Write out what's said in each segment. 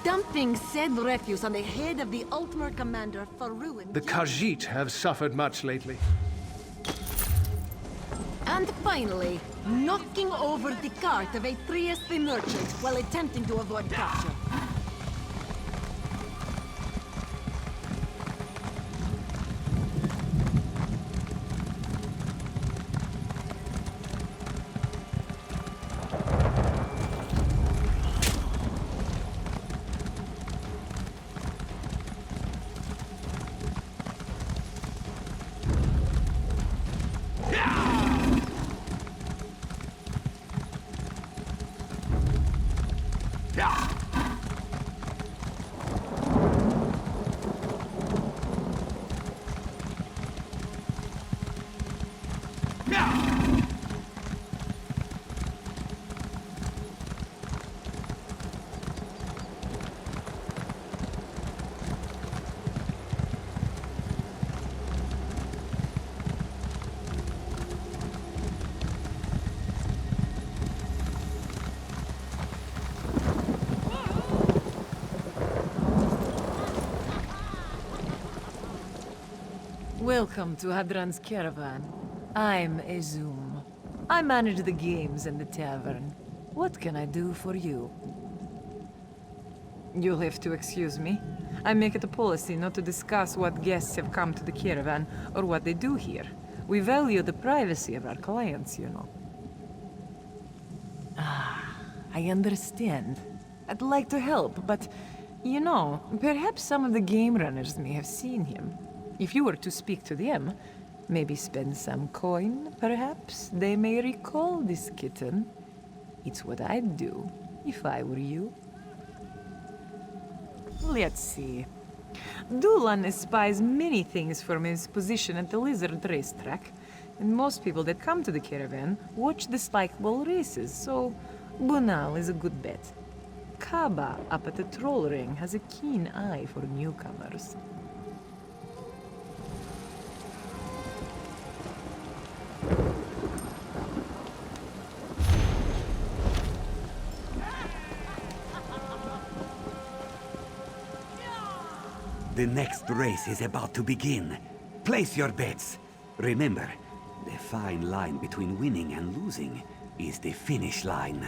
Dumping said refuse on the head of the Ultimate Commander for ruin. The Khajiit have suffered much lately. And finally, knocking over the cart of a Trieste merchant while attempting to avoid capture. Welcome to Hadran's Caravan. I'm Azum. I manage the games in the tavern. What can I do for you? You'll have to excuse me. I make it a policy not to discuss what guests have come to the caravan or what they do here. We value the privacy of our clients, you know. Ah, I understand. I'd like to help, but, you know, perhaps some of the game runners may have seen him. If you were to speak to them, maybe spend some coin, perhaps, they may recall this kitten. It's what I'd do, if I were you. Let's see. Dulan espies many things from his position at the Lizard racetrack, and most people that come to the caravan watch the spikeball races, so Bunal is a good bet. Kaba up at the Troll Ring has a keen eye for newcomers. The next race is about to begin. Place your bets. Remember, the fine line between winning and losing is the finish line.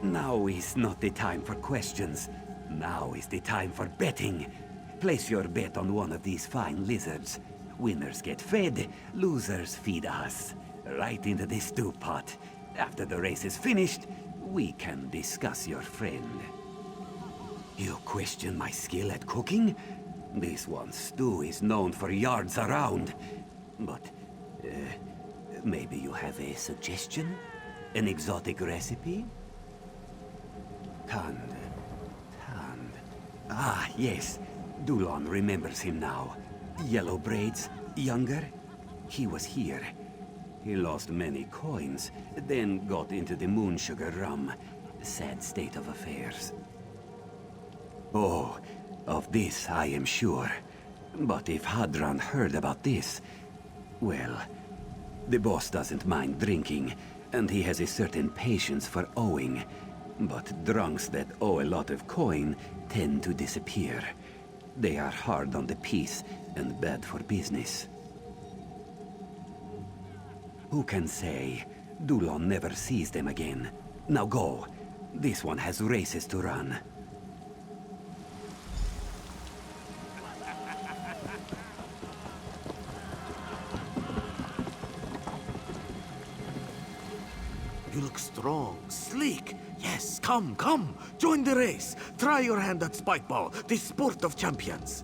Now is not the time for questions. Now is the time for betting. Place your bet on one of these fine lizards. Winners get fed, losers feed us. Right into the stew pot. After the race is finished, we can discuss your friend. You question my skill at cooking? This one stew is known for yards around. But, maybe you have a suggestion? An exotic recipe? Tand. Ah, yes. Dulon remembers him now. Yellow braids, younger. He was here. He lost many coins, then got into the moon sugar rum. Sad state of affairs. Oh, of this I am sure. But if Hadran heard about this, well, the boss doesn't mind drinking, and he has a certain patience for owing. But drunks that owe a lot of coin tend to disappear. They are hard on the piece and bad for business. Who can say? Dulon never sees them again. Now go. This one has races to run. You look strong, sleek. Yes, come, come. Join the race. Try your hand at spikeball, the sport of champions.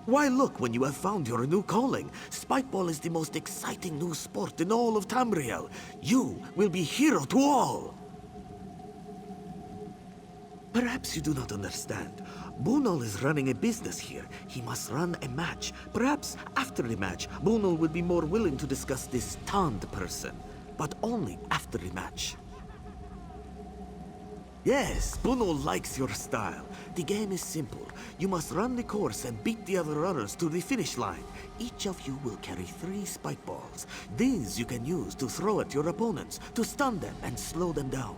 Why look when you have found your new calling? Spikeball is the most exciting new sport in all of Tamriel. You will be hero to all. Perhaps you do not understand. Bunal is running a business here. He must run a match. Perhaps after the match, Bunal will be more willing to discuss this Tand person. But only after the match. Yes, Bruno likes your style. The game is simple. You must run the course and beat the other runners to the finish line. Each of you will carry 3 spike balls. These you can use to throw at your opponents, to stun them and slow them down.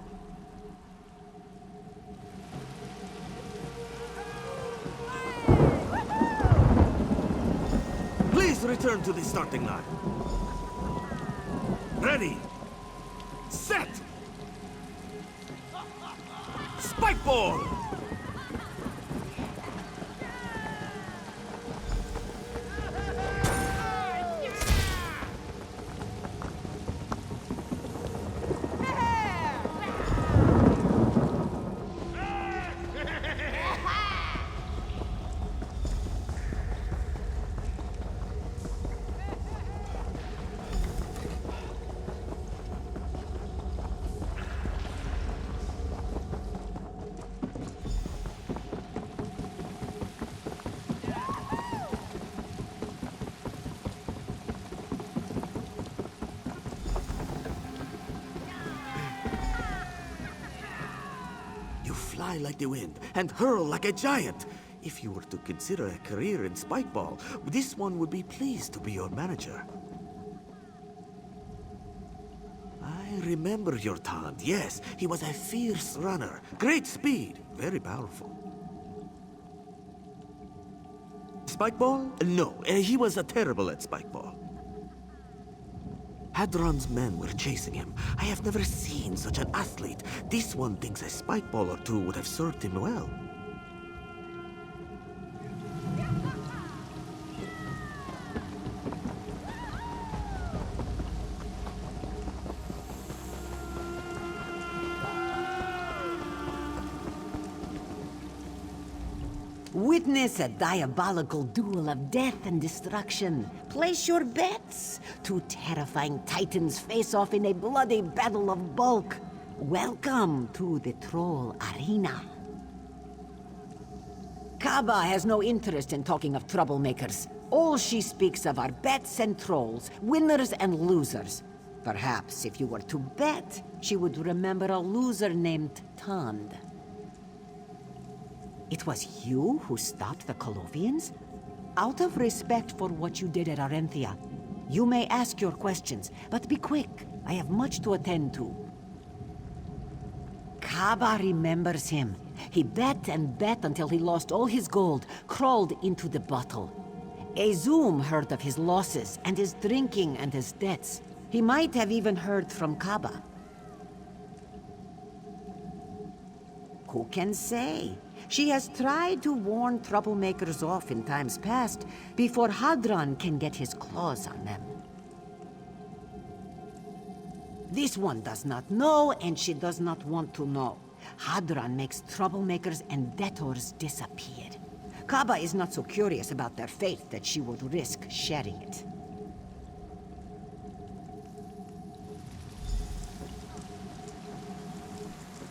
Please return to the starting line. Ready. Set! Spike ball! Fly like the wind and hurl like a giant. If you were to consider a career in Spikeball, this one would be pleased to be your manager. I remember your taunt. Yes, he was a fierce runner. Great speed, very powerful. Spikeball? No, he was terrible at Spikeball. Hadran's men were chasing him. I have never seen such an athlete. This one thinks a spike ball or 2 would have served him well. Witness a diabolical duel of death and destruction. Place your bets. 2 terrifying titans face off in a bloody battle of bulk. Welcome to the Troll Arena. Kaba has no interest in talking of troublemakers. All she speaks of are bets and trolls, winners and losers. Perhaps if you were to bet, she would remember a loser named Tand. It was you who stopped the Colovians? Out of respect for what you did at Arenthia, you may ask your questions, but be quick. I have much to attend to. Kaba remembers him. He bet and bet until he lost all his gold, crawled into the bottle. Azum heard of his losses and his drinking and his debts. He might have even heard from Kaba. Who can say? She has tried to warn troublemakers off in times past before Hadran can get his claws on them. This one does not know, and she does not want to know. Hadran makes troublemakers and debtors disappear. Kaba is not so curious about their fate that she would risk sharing it.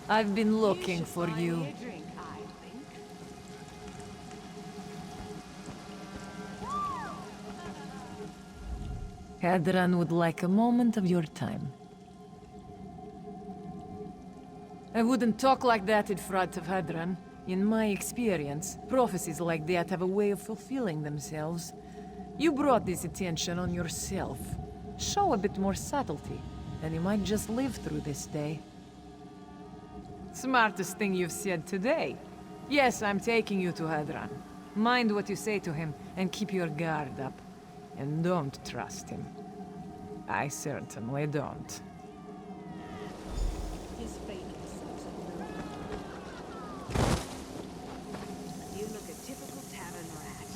I've been looking for you. Hadran would like a moment of your time. I wouldn't talk like that in front of Hadran. In my experience, prophecies like that have a way of fulfilling themselves. You brought this attention on yourself. Show a bit more subtlety, and you might just live through this day. Smartest thing you've said today. Yes, I'm taking you to Hadran. Mind what you say to him, and keep your guard up. And don't trust him. I certainly don't. His fate is such a You look a typical tavern rat.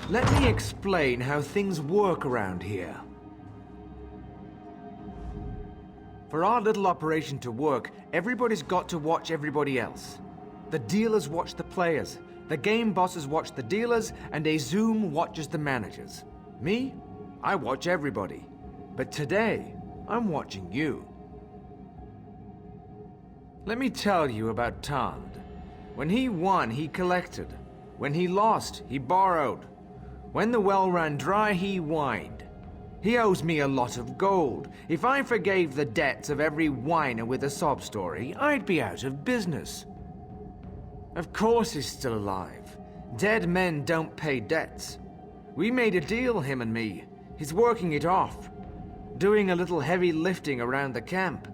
Let me explain how things work around here. For our little operation to work, everybody's got to watch everybody else. The dealers watch the players, The game bosses watch the dealers, and Azum watches the managers. Me? I watch everybody. But today, I'm watching you. Let me tell you about Tand. When he won, he collected. When he lost, he borrowed. When the well ran dry, he whined. He owes me a lot of gold. If I forgave the debts of every whiner with a sob story, I'd be out of business. Of course he's still alive. Dead men don't pay debts. We made a deal, him and me. He's working it off. Doing a little heavy lifting around the camp.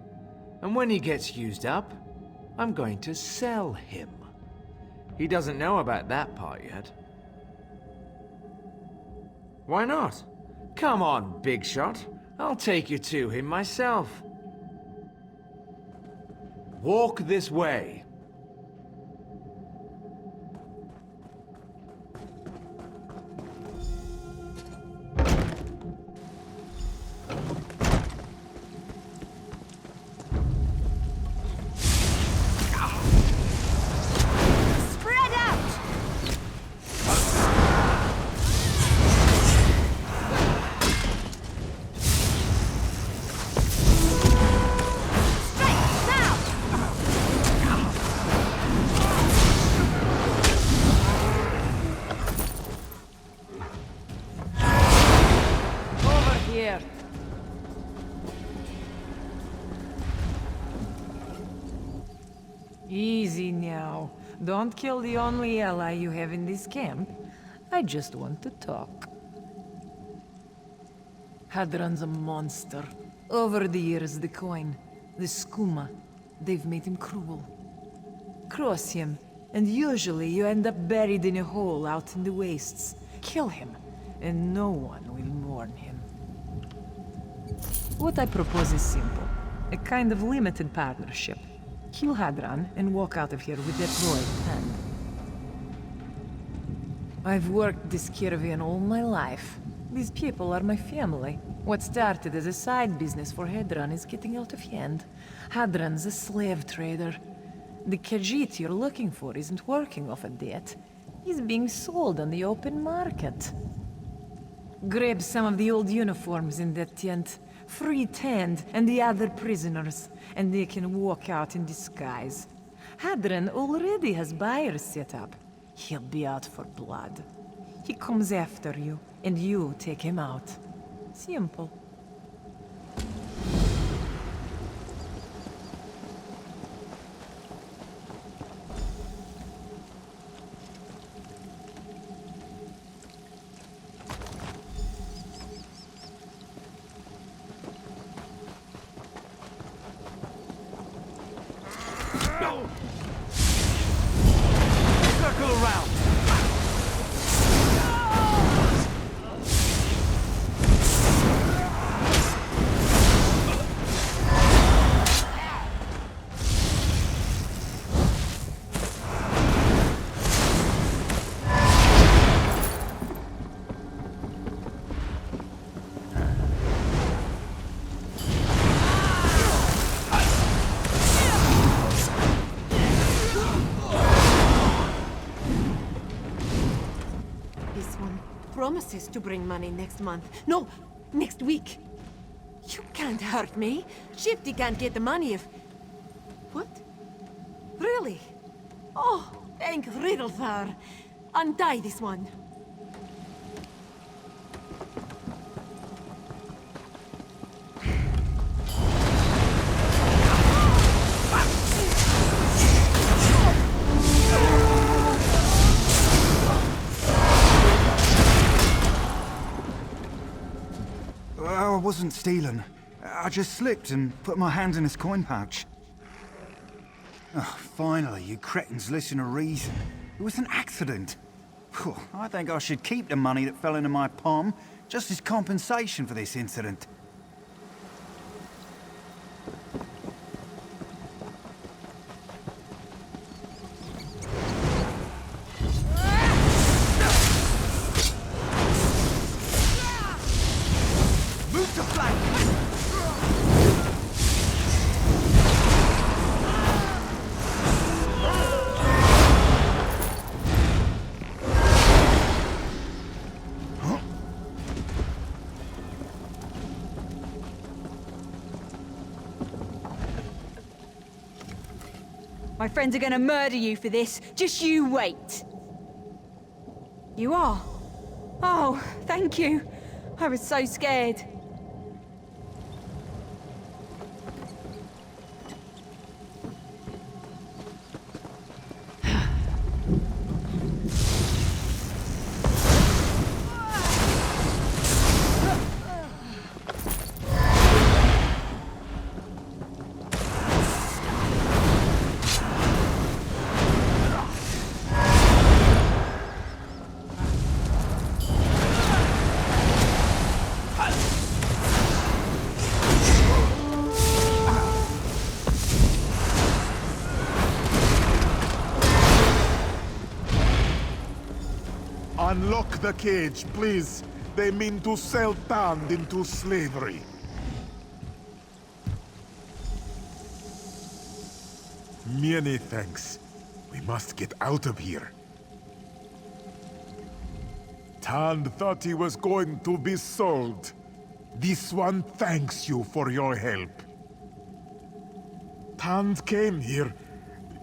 And when he gets used up, I'm going to sell him. He doesn't know about that part yet. Why not? Come on, big shot. I'll take you to him myself. Walk this way. Easy now. Don't kill the only ally you have in this camp. I just want to talk. Hadran's a monster. Over the years, the coin, the skooma, they've made him cruel. Cross him, and usually you end up buried in a hole out in the wastes. Kill him, and no one will mourn him. What I propose is simple. A kind of limited partnership. Kill Hadran and walk out of here with that boy in hand. I've worked this caravan all my life. These people are my family. What started as a side business for Hadran is getting out of hand. Hadran's a slave trader. The Khajiit you're looking for isn't working off a debt. He's being sold on the open market. Grab some of the old uniforms in that tent. Free Tand and the other prisoners, and they can walk out in disguise. Hadran already has buyers set up. He'll be out for blood. He comes after you, and you take him out. Simple. Circle around. Promises to bring money next month. No, next week. You can't hurt me. Shifty can't get the money if... What? Really? Oh, thank Riddlethar. Untie this one. I wasn't stealing. I just slipped and put my hand in his coin pouch. Oh, finally, you cretins listen to reason. It was an accident. Phew, I think I should keep the money that fell into my palm, just as compensation for this incident. My friends are gonna murder you for this. Just you wait. You are? Oh, thank you. I was so scared. Unlock the cage, please. They mean to sell Tand into slavery. Many thanks. We must get out of here. Tand thought he was going to be sold. This one thanks you for your help. Tand came here.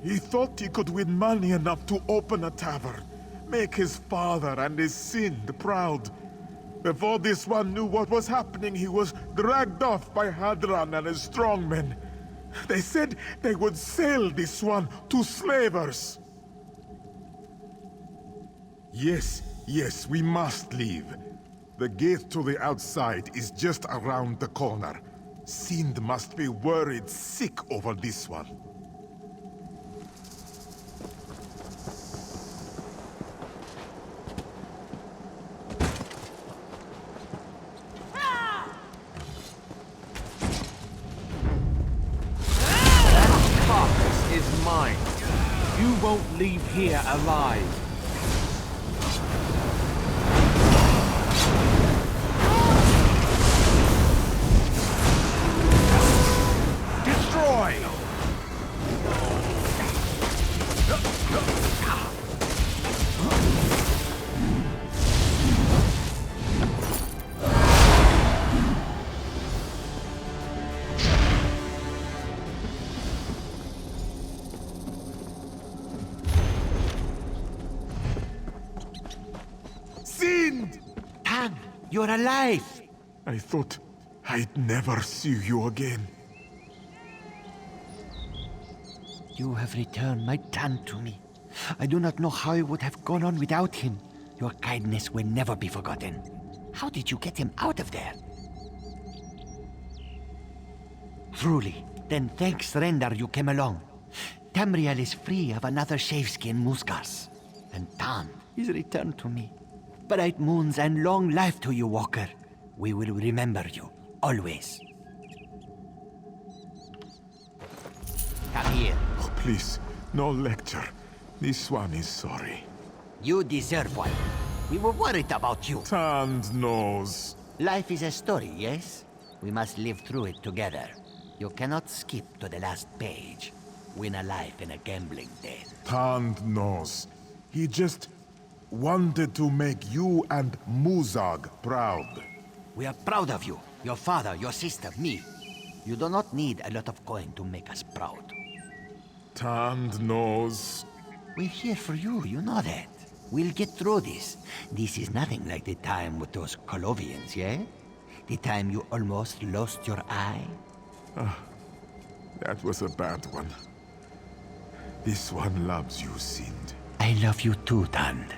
He thought he could win money enough to open a tavern. Make his father and his Sind proud. Before this one knew what was happening, he was dragged off by Hadran and his strongmen. They said they would sell this one to slavers. Yes, we must leave. The gate to the outside is just around the corner. Sind must be worried sick over this one. Is mine. You won't leave here alive. Destroy! Tan, you're alive! I thought I'd never see you again. You have returned my Tan to me. I do not know how I would have gone on without him. Your kindness will never be forgotten. How did you get him out of there? Truly, then thanks render you came along. Tamriel is free of another shaveskin Muskas, and Tan is returned to me. Bright moons and long life to you, Walker. We will remember you, always. Come here. Oh, please, no lecture. This one is sorry. You deserve one. We were worried about you. Tand knows. Life is a story, yes? We must live through it together. You cannot skip to the last page. Win a life in a gambling den. Tand knows. He just wanted to make you and Muzag proud. We are proud of you. Your father, your sister, me. You do not need a lot of coin to make us proud. Tand knows. We're here for you, you know that. We'll get through this. This is nothing like the time with those Colovians, yeah? The time you almost lost your eye? That was a bad one. This one loves you, Sind. I love you too, Tand.